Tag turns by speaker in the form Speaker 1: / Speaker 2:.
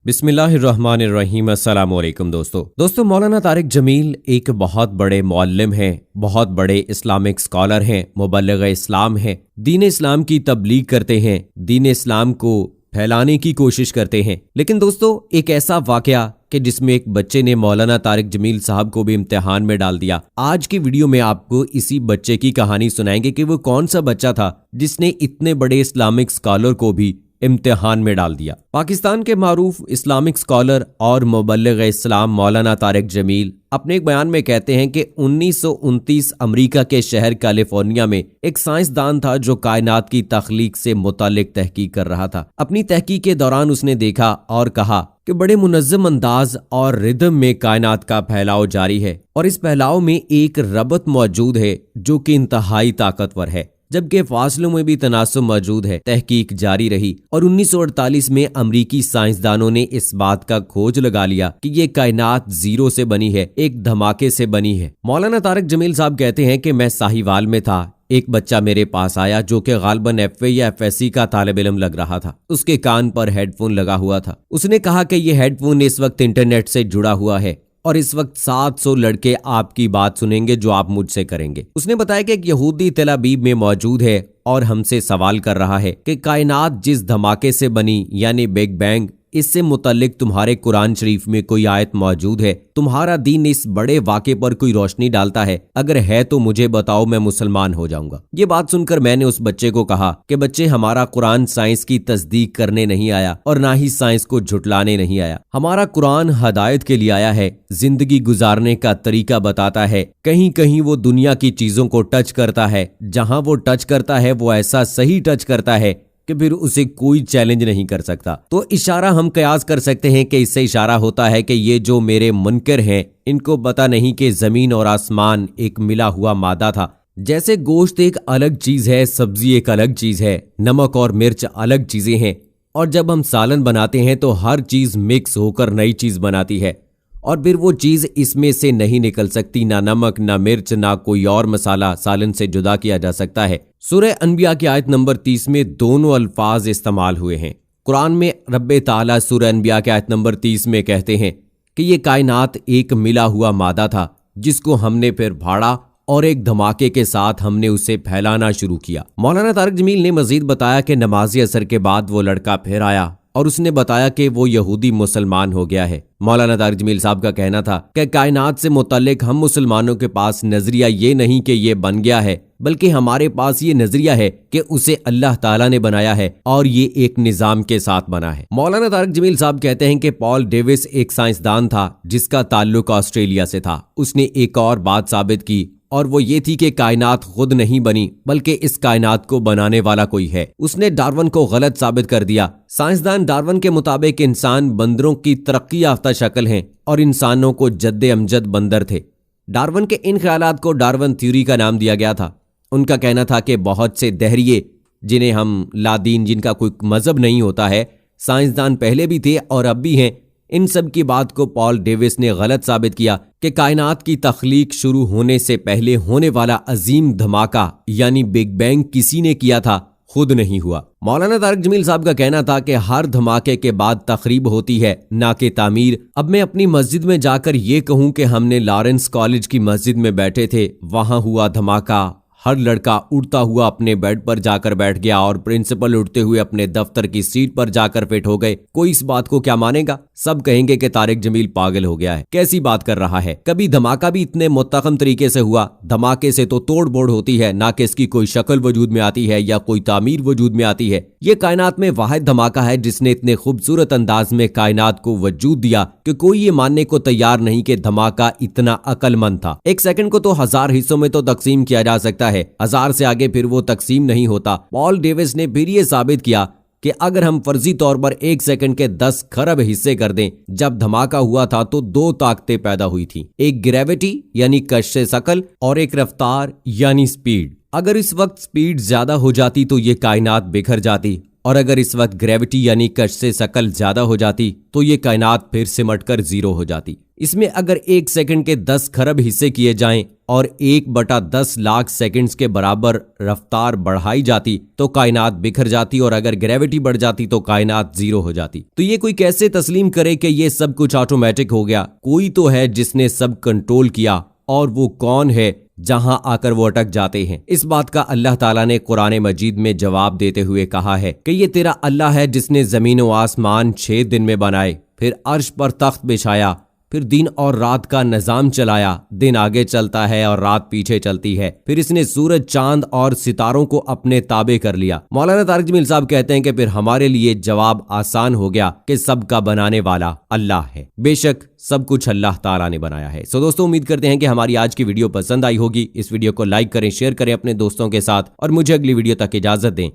Speaker 1: बिस्मिल्लाहिर्रहमानिर्रहीम। अस्सलाम वालेकुम दोस्तों मौलाना तारिक जमील एक बहुत बड़े मौल्लिम हैं, बहुत बड़े इस्लामिक स्कॉलर हैं, मुबल्लिग इस्लाम हैं, दीन इस्लाम की तबलीग करते हैं, दीन इस्लाम को फैलाने की कोशिश करते हैं। लेकिन दोस्तों एक ऐसा वाकया कि जिसमें एक बच्चे ने मौलाना तारिक जमील साहब को भी इम्तिहान में डाल दिया। आज की वीडियो में आपको इसी बच्चे की कहानी सुनाएंगे कि वो कौन सा बच्चा था जिसने इतने बड़े इस्लामिक स्कॉलर को भी इम्तिहान में डाल दिया। पाकिस्तान के मारूफ इस्लामिक स्कॉलर और मुबल्लिग इस्लाम मौलाना तारिक जमील अपने एक बयान में कहते हैं कि 1929 अमेरिका के शहर कैलिफोर्निया में एक साइंसदान था जो कायनात की तख्लीक से मुतालिक तहकीक कर रहा था। अपनी तहकीक के दौरान उसने देखा और कहा कि बड़े मुनज़्ज़म अंदाज और रिदम में कायनात का फैलाव जारी है और इस फैलाव में एक रबत मौजूद है जो कि इंतहाई ताकतवर है, जबकि फासलों में भी तनासुब मौजूद है। तहकीक जारी रही और 1948 में अमरीकी साइंसदानों ने इस बात का खोज लगा लिया कि ये कायनात जीरो से बनी है, एक धमाके से बनी है। मौलाना तारिक जमील साहब कहते हैं कि मैं साहिवाल में था, एक बच्चा मेरे पास आया जो कि गालबन एफए या एफएससी का तालिब इल्म लग रहा था। उसके कान पर हेडफोन लगा हुआ था। उसने कहा कि ये हेडफोन इस वक्त इंटरनेट से जुड़ा हुआ है और इस वक्त 700 लड़के आपकी बात सुनेंगे जो आप मुझसे करेंगे। उसने बताया कि एक यहूदी तेल अवीव में मौजूद है और हमसे सवाल कर रहा है कि कायनात जिस धमाके से बनी यानी बिग बैंग, इससे मुतल्लिक तुम्हारे कुरान शरीफ में कोई आयत मौजूद है? तुम्हारा दीन इस बड़े वाक़े पर कोई रोशनी डालता है? अगर है तो मुझे बताओ, मैं मुसलमान हो जाऊंगा। ये बात सुनकर मैंने उस बच्चे को कहा कि बच्चे, हमारा कुरान साइंस की तस्दीक करने नहीं आया और ना ही साइंस को झुटलाने नहीं आया। हमारा कुरान हदायत के लिए आया है, जिंदगी गुजारने का तरीका बताता है। कहीं कहीं वो दुनिया की चीजों को टच करता है, जहां वो टच करता है वो ऐसा सही टच करता है कि फिर उसे कोई चैलेंज नहीं कर सकता। तो इशारा हम कयास कर सकते हैं कि इससे इशारा होता है कि ये जो मेरे मुनकर हैं इनको पता नहीं कि जमीन और आसमान एक मिला हुआ मादा था। जैसे गोश्त एक अलग चीज है, सब्जी एक अलग चीज है, नमक और मिर्च अलग चीजें हैं, और जब हम सालन बनाते हैं तो हर चीज मिक्स होकर नई चीज बनाती है और फिर वो चीज इसमें से नहीं निकल सकती। ना नमक, ना मिर्च, ना कोई और मसाला सालन से जुदा किया जा सकता है। सूरह अनबिया की आयत नंबर 30 में दोनों अल्फाज इस्तेमाल हुए हैं। कुरान में रब्बे ताला सूरह अनबिया की आयत नंबर 30 में कहते हैं कि ये कायनात एक मिला हुआ मादा था जिसको हमने फिर फाड़ा और एक धमाके के साथ हमने उसे फैलाना शुरू किया। मौलाना तारिक जमील ने मजीद बताया कि नमाज़ी असर के बाद वो लड़का फिर आया और उसने बताया कि वो यहूदी मुसलमान हो गया है। मौलाना तारिक जमील साहब का कहना था कि कायनात से मुतल्लिक हम मुसलमानों के पास नजरिया ये नहीं कि ये बन गया है, बल्कि हमारे पास ये नजरिया है कि उसे अल्लाह ताला ने बनाया है और ये एक निजाम के साथ बना है। मौलाना तारिक जमील साहब कहते हैं कि पॉल डेविस एक साइंसदान था जिसका ताल्लुक ऑस्ट्रेलिया से था। उसने एक और बात साबित की और वो ये थी कि कायनात खुद नहीं बनी बल्कि इस कायनात को बनाने वाला कोई है। उसने डार्विन को गलत साबित कर दिया। साइंसदान डार्विन के मुताबिक इंसान बंदरों की तरक्की याफ्ता शक्ल हैं और इंसानों को जद्दे अमजद बंदर थे। डार्विन के इन ख्यालात को डार्विन थ्योरी का नाम दिया गया था। उनका कहना था कि बहुत से दहरिए जिन्हें हम लादीन, जिनका कोई मजहब नहीं होता है, साइंसदान पहले भी थे और अब भी हैं, इन सब की बात को पॉल डेविस ने गलत साबित किया कि कायनात की तख्लीक शुरू होने से पहले होने वाला अजीम धमाका यानी बिग बैंग किसी ने किया था, खुद नहीं हुआ। मौलाना तारिक जमील साहब का कहना था कि हर धमाके के बाद तखरीब होती है, ना कि तामीर। अब मैं अपनी मस्जिद में जाकर ये कहूं कि हमने लॉरेंस कॉलेज की मस्जिद में बैठे थे, वहां हुआ धमाका, हर लड़का उड़ता हुआ अपने बेड पर जाकर बैठ गया और प्रिंसिपल उड़ते हुए अपने दफ्तर की सीट पर जाकर फिट हो गए। कोई इस बात को क्या मानेगा? सब कहेंगे कि तारिक जमील पागल हो गया है, कैसी बात कर रहा है। कभी धमाका भी इतने मुत्तहकम तरीके से हुआ? धमाके से तो तोड़ बोड़ होती है, ना कि इसकी कोई शक्ल वजूद में आती है या कोई तामीर वजूद में आती है। ये कायनात में वाहिद धमाका है जिसने इतने खूबसूरत अंदाज में कायनात को वजूद दिया कि कोई ये मानने को तैयार नहीं कि धमाका इतना अक्लमंद था। एक सेकंड को तो 1000 हिस्सों में तो तकसीम किया जा सकता है, 1000 से आगे फिर वो तकसीम नहीं होता। पॉल डेविस ने फिर ये साबित किया कि अगर हम फर्जी तौर पर एक सेकंड के 10 खरब हिस्से कर दें, जब धमाका हुआ था तो 2 ताकतें पैदा हुई थी, एक ग्रेविटी यानी कश्श शकल और एक रफ्तार यानी स्पीड। अगर इस वक्त स्पीड ज्यादा हो जाती तो ये कायनात बिखर जाती, और अगर इस वक्त ग्रेविटी यानी कश्श शकल ज्यादा हो जाती तो ये कायनात फिर सिमट कर जीरो हो जाती। इसमें अगर 1 सेकंड के 10 खरब हिस्से किए जाएं और 1/10 लाख सेकंड्स के बराबर रफ्तार बढ़ाई जाती तो कायनात बिखर जाती, और अगर ग्रेविटी बढ़ जाती तो कायनात जीरो हो जाती। तो ये कोई कैसे तस्लीम करे कि ये सब कुछ ऑटोमेटिक हो गया? कोई तो है जिसने सब कंट्रोल किया, और वो कौन है जहां आकर वो अटक जाते हैं? इस बात का अल्लाह ताला ने कुरान मजीद में जवाब देते हुए कहा है कि ये तेरा अल्लाह है जिसने जमीन व आसमान 6 दिन में बनाए, फिर अर्श पर तख्त बिछाया, फिर दिन और रात का निजाम चलाया। दिन आगे चलता है और रात पीछे चलती है। फिर इसने सूरज, चांद और सितारों को अपने ताबे कर लिया। मौलाना तारिक जमील साहब कहते हैं कि फिर हमारे लिए जवाब आसान हो गया कि सबका बनाने वाला अल्लाह है। बेशक सब कुछ अल्लाह ताला ने बनाया है। सो दोस्तों, उम्मीद करते हैं कि हमारी आज की वीडियो पसंद आई होगी। इस वीडियो को लाइक करें, शेयर करें अपने दोस्तों के साथ, और मुझे अगली वीडियो तक इजाजत दें।